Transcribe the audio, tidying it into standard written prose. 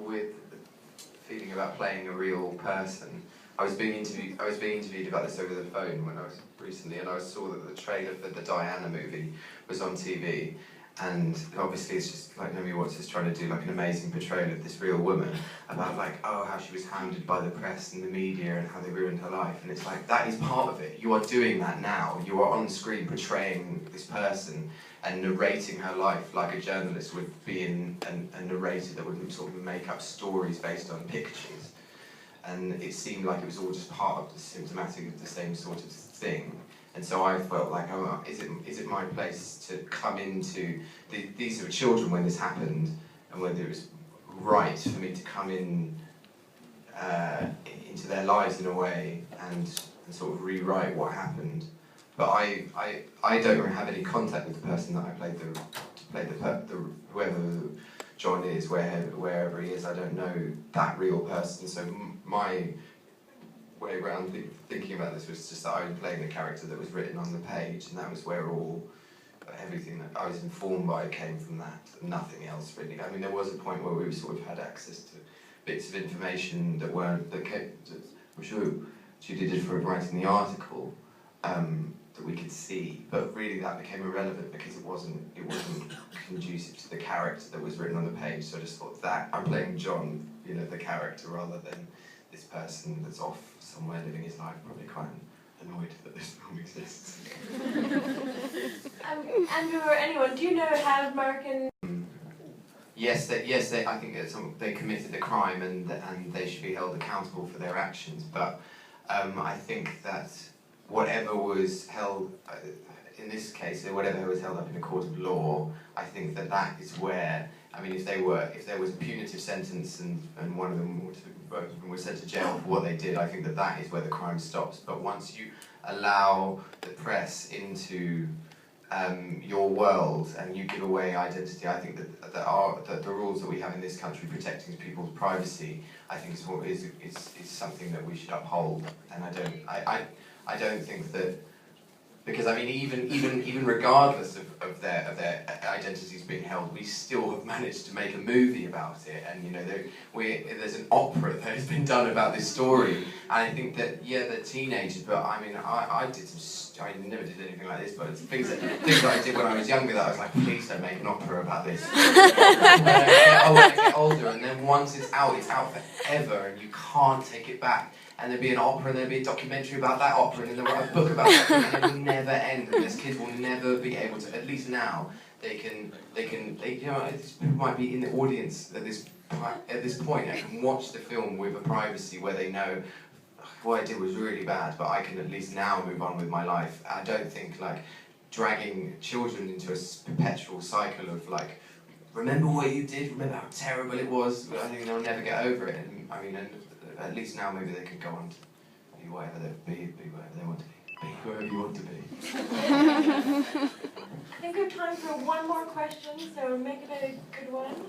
weird feeling about playing a real person. I was being interviewed about this over the phone when I was recently, and I saw that the trailer for the Diana movie was on TV, and obviously it's just like Naomi Watts is trying to do like an amazing portrayal of this real woman about like, oh, how she was hounded by the press and the media and how they ruined her life, and it's like, that is part of it. You are doing that now. You are on screen portraying this person and narrating her life like a journalist would be in a narrator that would sort of make up stories based on pictures. And it seemed like it was all just part of the symptomatic of the same sort of thing. And so I felt like, oh, is it my place to come into, these were children when this happened, and whether it was right for me to come in into their lives in a way and sort of rewrite what happened. But I don't really have any contact with the person that I played whoever John is, wherever he is. I don't know that real person. So my way around thinking about this was just that I was playing the character that was written on the page, and that was where everything that I was informed by came from that. Nothing else really. I mean, there was a point where we sort of had access to bits of information that she did for writing the article. That we could see, but really that became irrelevant because it wasn't conducive to the character that was written on the page. So I just thought that I'm playing John, you know, the character, rather than this person that's off somewhere living his life, probably quite annoyed that this film exists. Andrew or anyone, do you know how American? Yes, I think they committed the crime and they should be held accountable for their actions. But I think that whatever was held, in this case, whatever was held up in a court of law, I think that is where, I mean, if there was a punitive sentence and one of them, or both of them, were sent to jail for what they did, I think that is where the crime stops. But once you allow the press into your world and you give away identity, I think that the rules that we have in this country protecting people's privacy, I think is something that we should uphold. And I don't think that, because I mean, even regardless of their identities being held, we still have managed to make a movie about it, and you know, there's an opera that has been done about this story. And I think that, yeah, they're teenagers, but I mean, I never did anything like this, but it's things that I did when I was younger that I was like, please don't make an opera about this. When I get older, and then once it's out forever, and you can't take it back. And there'd be an opera, and there'd be a documentary about that opera, and then they'll write a book about that, and it will never end. And these kids will never be able to. At least now, they can. You know, people might be in the audience at this point and can watch the film with a privacy where they know what I did was really bad, but I can at least now move on with my life. I don't think like dragging children into a perpetual cycle of like, remember what you did, remember how terrible it was. I think they'll never get over it. And I mean. At least now maybe they can go on to be whatever they want to be whoever you want to be. I think we have time for one more question, so make it a good one.